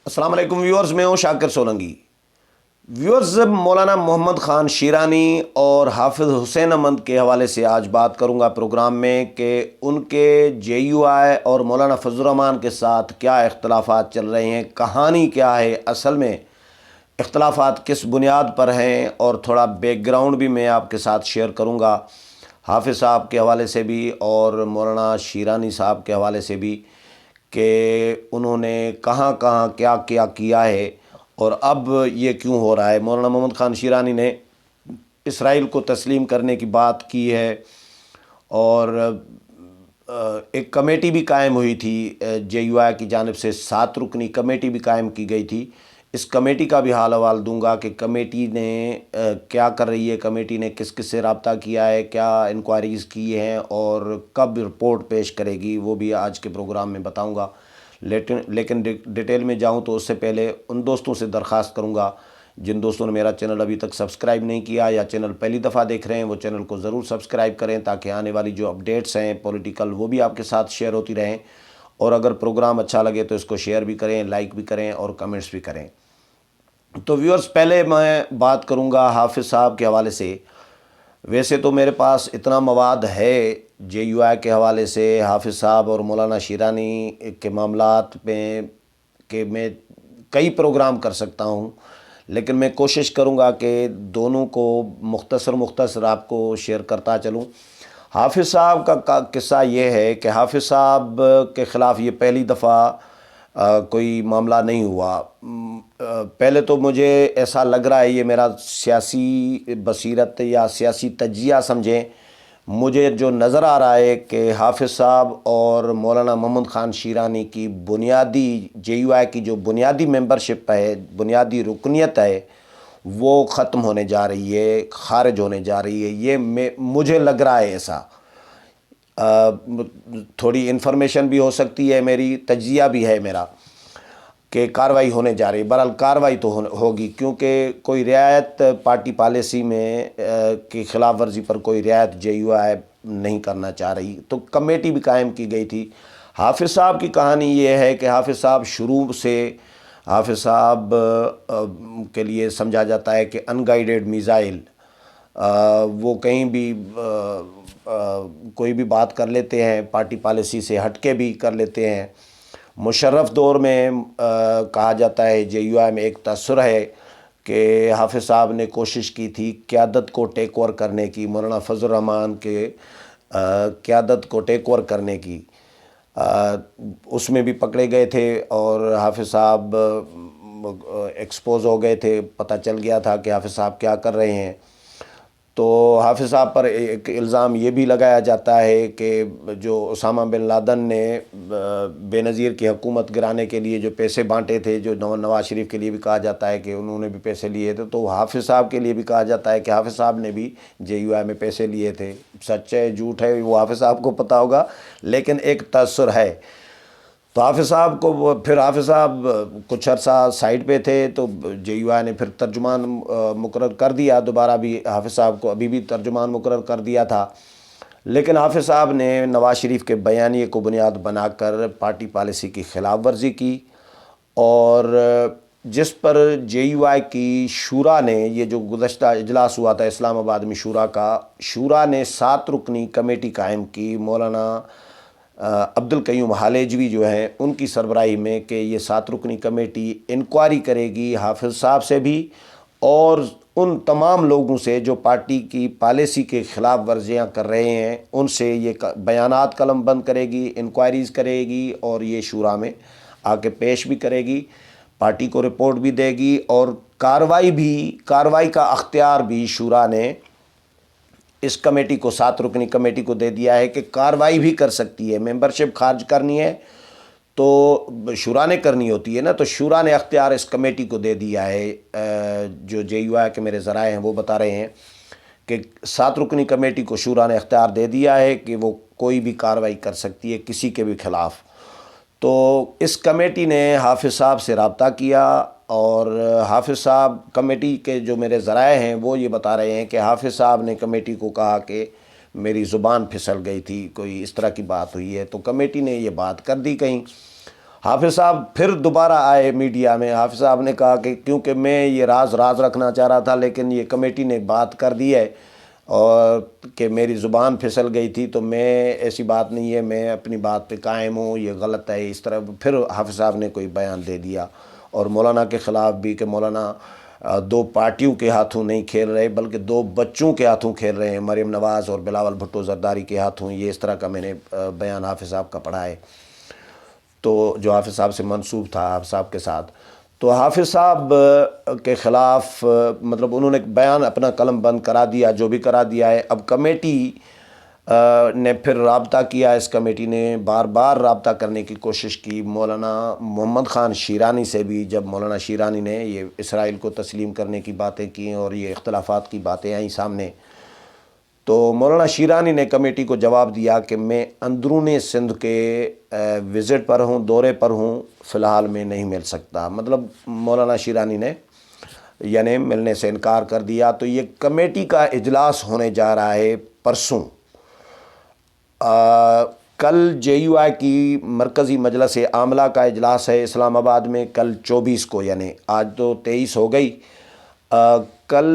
السلام علیکم ویورز، میں ہوں شاکر سولنگی۔ ویورز، مولانا محمد خان شیرانی اور حافظ حسین احمد کے حوالے سے آج بات کروں گا پروگرام میں کہ ان کے جے یو آئی اور مولانا فضل الرحمان کے ساتھ کیا اختلافات چل رہے ہیں، کہانی کیا ہے، اصل میں اختلافات کس بنیاد پر ہیں، اور تھوڑا بیک گراؤنڈ بھی میں آپ کے ساتھ شیئر کروں گا حافظ صاحب کے حوالے سے بھی اور مولانا شیرانی صاحب کے حوالے سے بھی کہ انہوں نے کہاں کہاں کیا کیا کیا ہے اور اب یہ کیوں ہو رہا ہے۔ مولانا محمد خان شیرانی نے اسرائیل کو تسلیم کرنے کی بات کی ہے، اور ایک کمیٹی بھی قائم ہوئی تھی جے یو آئی کی جانب سے، 7 رکنی کمیٹی بھی قائم کی گئی تھی۔ اس کمیٹی کا بھی حال احوال دوں گا کہ کمیٹی نے کیا کر رہی ہے، کمیٹی نے کس کس سے رابطہ کیا ہے، کیا انکوائریز کی ہیں اور کب رپورٹ پیش کرے گی، وہ بھی آج کے پروگرام میں بتاؤں گا۔ لیکن ڈیٹیل میں جاؤں تو اس سے پہلے ان دوستوں سے درخواست کروں گا جن دوستوں نے میرا چینل ابھی تک سبسکرائب نہیں کیا یا چینل پہلی دفعہ دیکھ رہے ہیں، وہ چینل کو ضرور سبسکرائب کریں تاکہ آنے والی جو اپڈیٹس ہیں پولیٹیکل وہ بھی آپ کے ساتھ شیئر ہوتی رہیں، اور اگر پروگرام اچھا لگے تو اس کو شیئر بھی کریں، لائک بھی کریں اور کمنٹس بھی کریں۔ تو ویورز، پہلے میں بات کروں گا حافظ صاحب کے حوالے سے۔ ویسے تو میرے پاس اتنا مواد ہے جے یو آئی کے حوالے سے، حافظ صاحب اور مولانا شیرانی کے معاملات میں، کہ میں کئی پروگرام کر سکتا ہوں، لیکن میں کوشش کروں گا کہ دونوں کو مختصر آپ کو شیئر کرتا چلوں۔ حافظ صاحب کا قصہ یہ ہے کہ حافظ صاحب کے خلاف یہ پہلی دفعہ کوئی معاملہ نہیں ہوا۔ پہلے تو مجھے ایسا لگ رہا ہے، یہ میرا سیاسی بصیرت یا سیاسی تجزیہ سمجھیں، مجھے جو نظر آ رہا ہے کہ حافظ صاحب اور مولانا محمد خان شیرانی کی بنیادی جے یو آئی کی جو بنیادی ممبرشپ ہے، بنیادی رکنیت ہے، وہ ختم ہونے جا رہی ہے، خارج ہونے جا رہی ہے، یہ مجھے لگ رہا ہے ایسا۔ تھوڑی انفارمیشن بھی ہو سکتی ہے، میری تجزیہ بھی ہے میرا کہ کارروائی ہونے جا رہی ہے۔ بہرحال کارروائی تو ہوگی، کیونکہ کوئی رعایت پارٹی پالیسی میں کی خلاف ورزی پر کوئی رعایت جے یو آئی نہیں کرنا چاہ رہی، تو کمیٹی بھی قائم کی گئی تھی۔ حافظ صاحب کی کہانی یہ ہے کہ حافظ صاحب شروع سے، حافظ صاحب کے لیے سمجھا جاتا ہے کہ ان گائیڈڈ میزائل، وہ کہیں بھی کوئی بھی بات کر لیتے ہیں، پارٹی پالیسی سے ہٹ کے بھی کر لیتے ہیں۔ مشرف دور میں کہا جاتا ہے جے یو آئی میں ایک تاثر ہے کہ حافظ صاحب نے کوشش کی تھی قیادت کو ٹیک اوور کرنے کی، مولانا فضل الرحمان کے قیادت کو ٹیک اوور کرنے کی، اس میں بھی پکڑے گئے تھے اور حافظ صاحب ایکسپوز ہو گئے تھے، پتہ چل گیا تھا کہ حافظ صاحب کیا کر رہے ہیں۔ تو حافظ صاحب پر ایک الزام یہ بھی لگایا جاتا ہے کہ جو اسامہ بن لادن نے بے نظیر کی حکومت گرانے کے لیے جو پیسے بانٹے تھے، جو نواز شریف کے لیے بھی کہا جاتا ہے کہ انہوں نے بھی پیسے لیے تھے، تو حافظ صاحب کے لیے بھی کہا جاتا ہے کہ حافظ صاحب نے بھی جے یو آئی میں پیسے لیے تھے۔ سچ ہے جھوٹ ہے وہ حافظ صاحب کو پتہ ہوگا، لیکن ایک تاثر ہے۔ تو حافظ صاحب کو پھر حافظ صاحب کچھ عرصہ سائڈ پہ تھے، تو جے یو آئی نے پھر ترجمان مقرر کر دیا، دوبارہ بھی حافظ صاحب کو ابھی بھی ترجمان مقرر کر دیا تھا۔ لیکن حافظ صاحب نے نواز شریف کے بیانیے کو بنیاد بنا کر پارٹی پالیسی کی خلاف ورزی کی، اور جس پر جے یو آئی کی شورا نے، یہ جو گزشتہ اجلاس ہوا تھا اسلام آباد میں شورا کا، شورا نے 7 رکنی کمیٹی قائم کی، مولانا عبد القیوم ہالیجوی جو ہیں ان کی سربراہی میں، کہ یہ 7 رکنی کمیٹی انکوائری کرے گی حافظ صاحب سے بھی اور ان تمام لوگوں سے جو پارٹی کی پالیسی کے خلاف ورزیاں کر رہے ہیں، ان سے یہ بیانات قلم بند کرے گی، انکوائریز کرے گی، اور یہ شورا میں آ کے پیش بھی کرے گی، پارٹی کو رپورٹ بھی دے گی، اور کارروائی کا اختیار بھی شورا نے اس کمیٹی کو، 7 رکنی کمیٹی کو دے دیا ہے کہ کارروائی بھی کر سکتی ہے۔ ممبرشپ خارج کرنی ہے تو شورا نے کرنی ہوتی ہے نا، تو شورا نے اختیار اس کمیٹی کو دے دیا ہے۔ جو جے یو آئی کے میرے ذرائع ہیں وہ بتا رہے ہیں کہ 7 رکنی کمیٹی کو شورا نے اختیار دے دیا ہے کہ وہ کوئی بھی کارروائی کر سکتی ہے کسی کے بھی خلاف۔ تو اس کمیٹی نے حافظ صاحب سے رابطہ کیا، اور حافظ صاحب، کمیٹی کے جو میرے ذرائع ہیں وہ یہ بتا رہے ہیں کہ حافظ صاحب نے کمیٹی کو کہا کہ میری زبان پھسل گئی تھی، کوئی اس طرح کی بات ہوئی ہے، تو کمیٹی نے یہ بات کر دی کہیں۔ حافظ صاحب پھر دوبارہ آئے میڈیا میں. حافظ صاحب نے کہا کہ کیونکہ میں یہ راز رکھنا چاہ رہا تھا، لیکن یہ کمیٹی نے بات کر دی ہے اور کہ میری زبان پھسل گئی تھی، تو میں ایسی بات نہیں ہے، میں اپنی بات پہ قائم ہوں، یہ غلط ہے. اس طرح پھر حافظ صاحب نے کوئی بیان دے دیا، اور مولانا کے خلاف بھی کہ مولانا دو پارٹیوں کے ہاتھوں نہیں کھیل رہے بلکہ دو بچوں کے ہاتھوں کھیل رہے ہیں، مریم نواز اور بلاول بھٹو زرداری کے ہاتھوں. یہ اس طرح کا میں نے بیان حافظ صاحب کا پڑھا ہے، تو جو حافظ صاحب سے منسوب تھا حافظ صاحب کے ساتھ. تو حافظ صاحب کے خلاف مطلب انہوں نے بیان اپنا قلم بند کرا دیا، جو بھی کرا دیا ہے. اب کمیٹی نے پھر رابطہ کیا، اس کمیٹی نے بار بار رابطہ کرنے کی کوشش کی مولانا محمد خان شیرانی سے بھی. جب مولانا شیرانی نے یہ اسرائیل کو تسلیم کرنے کی باتیں کی اور یہ اختلافات کی باتیں آئیں سامنے، تو مولانا شیرانی نے کمیٹی کو جواب دیا کہ میں اندرون سندھ کے وزٹ پر ہوں، دورے پر ہوں، فی الحال میں نہیں مل سکتا. مطلب مولانا شیرانی نے یعنی ملنے سے انکار کر دیا. تو یہ کمیٹی کا اجلاس ہونے جا رہا ہے پرسوں. کل جے یو آئی کی مرکزی مجلس عاملہ کا اجلاس ہے اسلام آباد میں، کل 24 کو، یعنی آج تو 23 ہو گئی. کل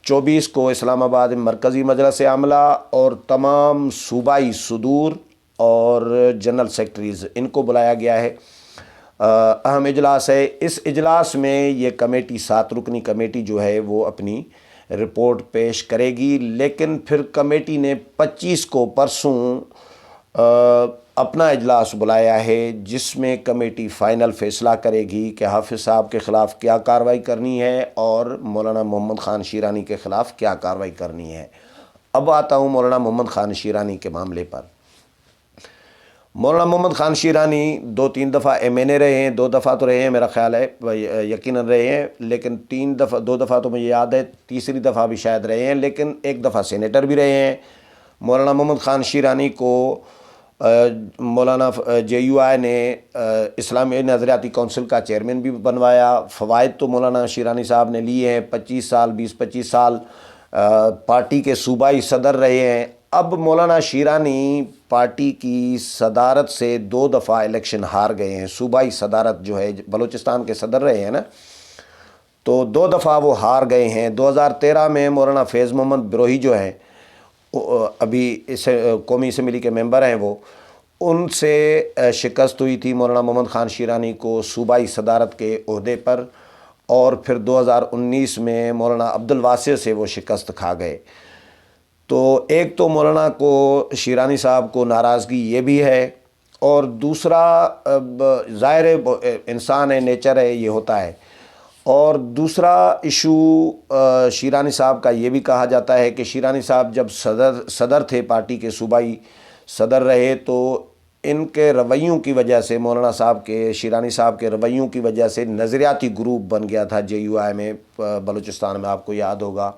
24 کو اسلام آباد میں مرکزی مجلس عاملہ اور تمام صوبائی صدور اور جنرل سیکرٹریز ان کو بلایا گیا ہے. اہم اجلاس ہے. اس اجلاس میں یہ کمیٹی 7 رکنی کمیٹی جو ہے وہ اپنی رپورٹ پیش کرے گی، لیکن پھر کمیٹی نے 25 کو پرسوں اپنا اجلاس بلایا ہے، جس میں کمیٹی فائنل فیصلہ کرے گی کہ حافظ صاحب کے خلاف کیا کارروائی کرنی ہے اور مولانا محمد خان شیرانی کے خلاف کیا کارروائی کرنی ہے. اب آتا ہوں مولانا محمد خان شیرانی کے معاملے پر. مولانا محمد خان شیرانی 2-3 دفعہ MNA رہے ہیں، 2 دفعہ تو رہے ہیں میرا خیال ہے، یقیناً رہے ہیں، لیکن 2 دفعہ تو مجھے یاد ہے، تیسری دفعہ بھی شاید رہے ہیں، لیکن 1 دفعہ سینیٹر بھی رہے ہیں. مولانا محمد خان شیرانی کو مولانا JUI نے اسلامی نظریاتی کونسل کا چیئرمین بھی بنوایا. فوائد تو مولانا شیرانی صاحب نے لیے ہیں، 20-25 سال پارٹی کے صوبائی صدر رہے ہیں. اب مولانا شیرانی پارٹی کی صدارت سے 2 دفعہ الیکشن ہار گئے ہیں. صوبائی صدارت جو ہے بلوچستان کے صدر رہے ہیں نا، تو 2 دفعہ وہ ہار گئے ہیں. 2013 میں مولانا فیض محمد بروہی جو ہیں، ابھی اس قومی اسمبلی کے ممبر ہیں، وہ ان سے شکست ہوئی تھی مولانا محمد خان شیرانی کو صوبائی صدارت کے عہدے پر، اور پھر 2019 میں مولانا عبدالواسع سے وہ شکست کھا گئے. تو ایک تو مولانا کو شیرانی صاحب کو ناراضگی یہ بھی ہے، اور دوسرا ظاہر انسان ہے، نیچر ہے، یہ ہوتا ہے. اور دوسرا ایشو شیرانی صاحب کا یہ بھی کہا جاتا ہے کہ شیرانی صاحب جب صدر تھے، پارٹی کے صوبائی صدر رہے، تو ان کے رویوں کی وجہ سے، مولانا صاحب کے، شیرانی صاحب کے رویوں کی وجہ سے نظریاتی گروپ بن گیا تھا JUI میں بلوچستان میں، آپ کو یاد ہوگا.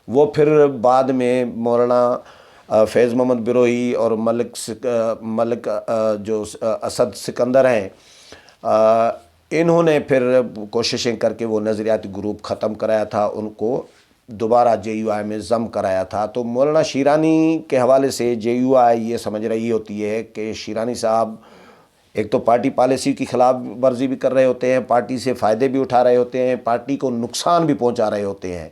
وہ پھر بعد میں مولانا فیض محمد بروہی اور ملک جو اسد سکندر ہیں، انہوں نے پھر کوششیں کر کے وہ نظریاتی گروپ ختم کرایا تھا، ان کو دوبارہ JUI میں ضم کرایا تھا. تو مولانا شیرانی کے حوالے سے JUI یہ سمجھ رہی ہوتی ہے کہ شیرانی صاحب ایک تو پارٹی پالیسی کی خلاف ورزی بھی کر رہے ہوتے ہیں، پارٹی سے فائدے بھی اٹھا رہے ہوتے ہیں، پارٹی کو نقصان بھی پہنچا رہے ہوتے ہیں.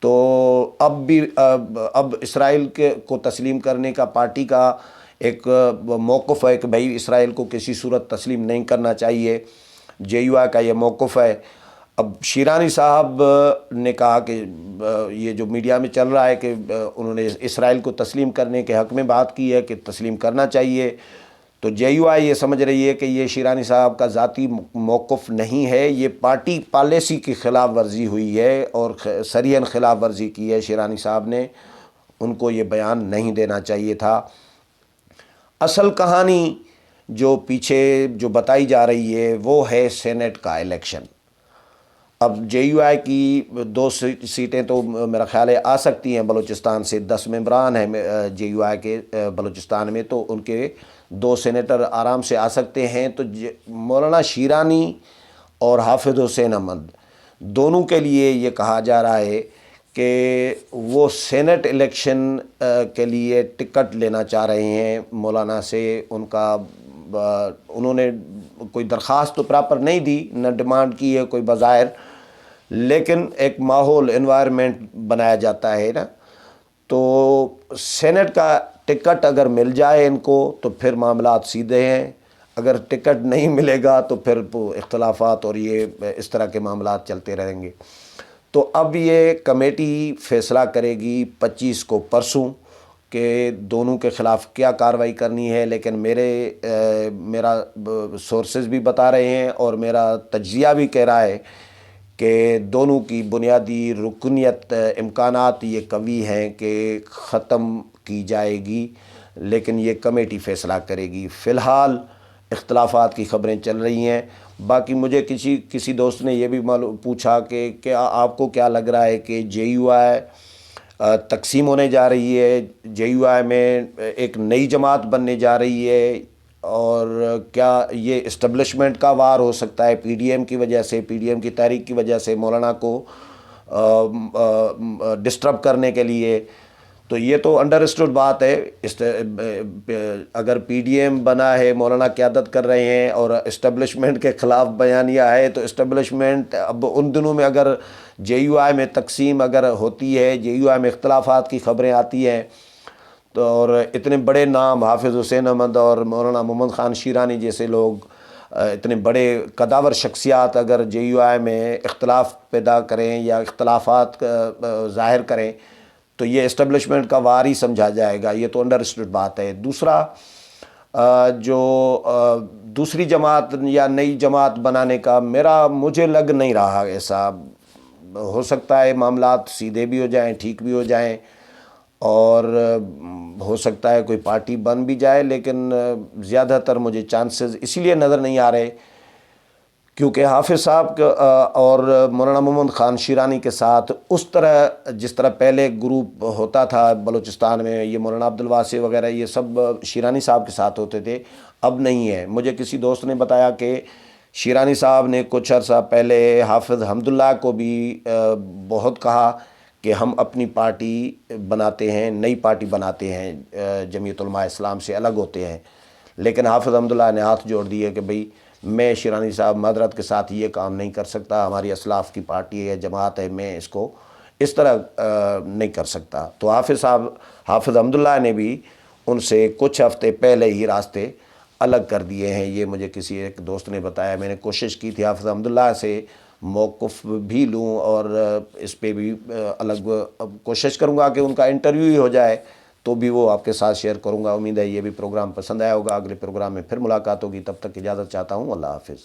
تو اب اسرائیل کو تسلیم کرنے کا پارٹی کا ایک موقف ہے کہ بھائی اسرائیل کو کسی صورت تسلیم نہیں کرنا چاہیے. JUI کا یہ موقف ہے. اب شیرانی صاحب نے کہا کہ یہ جو میڈیا میں چل رہا ہے کہ انہوں نے اسرائیل کو تسلیم کرنے کے حق میں بات کی ہے کہ تسلیم کرنا چاہیے، تو JUI یہ سمجھ رہی ہے کہ یہ شیرانی صاحب کا ذاتی موقف نہیں ہے، یہ پارٹی پالیسی کی خلاف ورزی ہوئی ہے اور صریحاً خلاف ورزی کی ہے شیرانی صاحب نے. ان کو یہ بیان نہیں دینا چاہیے تھا. اصل کہانی جو پیچھے جو بتائی جا رہی ہے وہ ہے سینٹ کا الیکشن. اب JUI کی 2 سیٹیں تو میرا خیال ہے آ سکتی ہیں بلوچستان سے، 10 ممبران ہیں JUI کے بلوچستان میں، تو ان کے 2 سینیٹر آرام سے آ سکتے ہیں. تو مولانا شیرانی اور حافظ حسین احمد دونوں کے لیے یہ کہا جا رہا ہے کہ وہ سینٹ الیکشن کے لیے ٹکٹ لینا چاہ رہے ہیں مولانا سے. ان کا انہوں نے کوئی درخواست تو پراپر نہیں دی، نہ ڈیمانڈ کی ہے کوئی بظاہر، لیکن ایک ماحول انوائرمنٹ بنایا جاتا ہے نا، تو سینٹ کا ٹکٹ اگر مل جائے ان کو تو پھر معاملات سیدھے ہیں، اگر ٹکٹ نہیں ملے گا تو پھر اختلافات اور یہ اس طرح کے معاملات چلتے رہیں گے۔ تو اب یہ کمیٹی فیصلہ کرے گی 25 کو پرسوں کہ دونوں کے خلاف کیا کارروائی کرنی ہے، لیکن میرا سورسز بھی بتا رہے ہیں اور میرا تجزیہ بھی کہہ رہا ہے کہ دونوں کی بنیادی رکنیت امکانات یہ قوی ہیں کہ ختم کی جائے گی، لیکن یہ کمیٹی فیصلہ کرے گی۔ فی الحال اختلافات کی خبریں چل رہی ہیں۔ باقی مجھے کسی دوست نے یہ بھی پوچھا کہ کیا آپ کو کیا لگ رہا ہے کہ جے یو آئی تقسیم ہونے جا رہی ہے، جے یو آئی میں ایک نئی جماعت بننے جا رہی ہے، اور کیا یہ اسٹیبلشمنٹ کا وار ہو سکتا ہے پی ڈی ایم کی وجہ سے، پی ڈی ایم کی تحریک کی وجہ سے مولانا کو ڈسٹرب کرنے کے لیے؟ تو یہ تو انڈرسٹوڈ بات ہے، اگر پی ڈی ایم بنا ہے، مولانا قیادت کر رہے ہیں اور اسٹیبلشمنٹ کے خلاف بیانیہ ہے، تو اسٹیبلشمنٹ اب ان دنوں میں اگر جے یو آئی میں تقسیم اگر ہوتی ہے، جے یو آئی میں اختلافات کی خبریں آتی ہیں، تو اور اتنے بڑے نام حافظ حسین احمد اور مولانا محمد خان شیرانی جیسے لوگ، اتنے بڑے قداور شخصیات اگر جے یو آئی میں اختلاف پیدا کریں یا اختلافات ظاہر کریں تو یہ اسٹیبلشمنٹ کا وار ہی سمجھا جائے گا، یہ تو انڈرسٹوڈ بات ہے۔ دوسرا، جو دوسری جماعت یا نئی جماعت بنانے کا مجھے لگ نہیں رہا ایسا، ہو سکتا ہے معاملات سیدھے بھی ہو جائیں، ٹھیک بھی ہو جائیں، اور ہو سکتا ہے کوئی پارٹی بن بھی جائے، لیکن زیادہ تر مجھے چانسز اس لیے نظر نہیں آ رہے کیونکہ حافظ صاحب اور مولانا محمد خان شیرانی کے ساتھ اس طرح جس طرح پہلے گروپ ہوتا تھا بلوچستان میں، یہ مولانا عبدالواسع وغیرہ یہ سب شیرانی صاحب کے ساتھ ہوتے تھے، اب نہیں ہے۔ مجھے کسی دوست نے بتایا کہ شیرانی صاحب نے کچھ عرصہ پہلے حافظ حمداللہ کو بھی بہت کہا کہ ہم اپنی پارٹی بناتے ہیں، نئی پارٹی بناتے ہیں، جمعیت علماء اسلام سے الگ ہوتے ہیں، لیکن حافظ حمداللہ نے ہاتھ جوڑ دیے کہ بھئی میں شیرانی صاحب معذرت کے ساتھ یہ کام نہیں کر سکتا، ہماری اسلاف کی پارٹی ہے، جماعت ہے، میں اس کو اس طرح نہیں کر سکتا۔ تو حافظ حمداللہ نے بھی ان سے کچھ ہفتے پہلے ہی راستے الگ کر دیے ہیں، یہ مجھے کسی ایک دوست نے بتایا۔ میں نے کوشش کی تھی حافظ حمداللہ سے موقف بھی لوں اور اس پہ بھی الگ کوشش کروں گا کہ ان کا انٹرویو ہی ہو جائے، تو بھی وہ آپ کے ساتھ شیئر کروں گا۔ امید ہے یہ بھی پروگرام پسند آیا ہوگا، اگلے پروگرام میں پھر ملاقات ہوگی، تب تک اجازت چاہتا ہوں، اللہ حافظ۔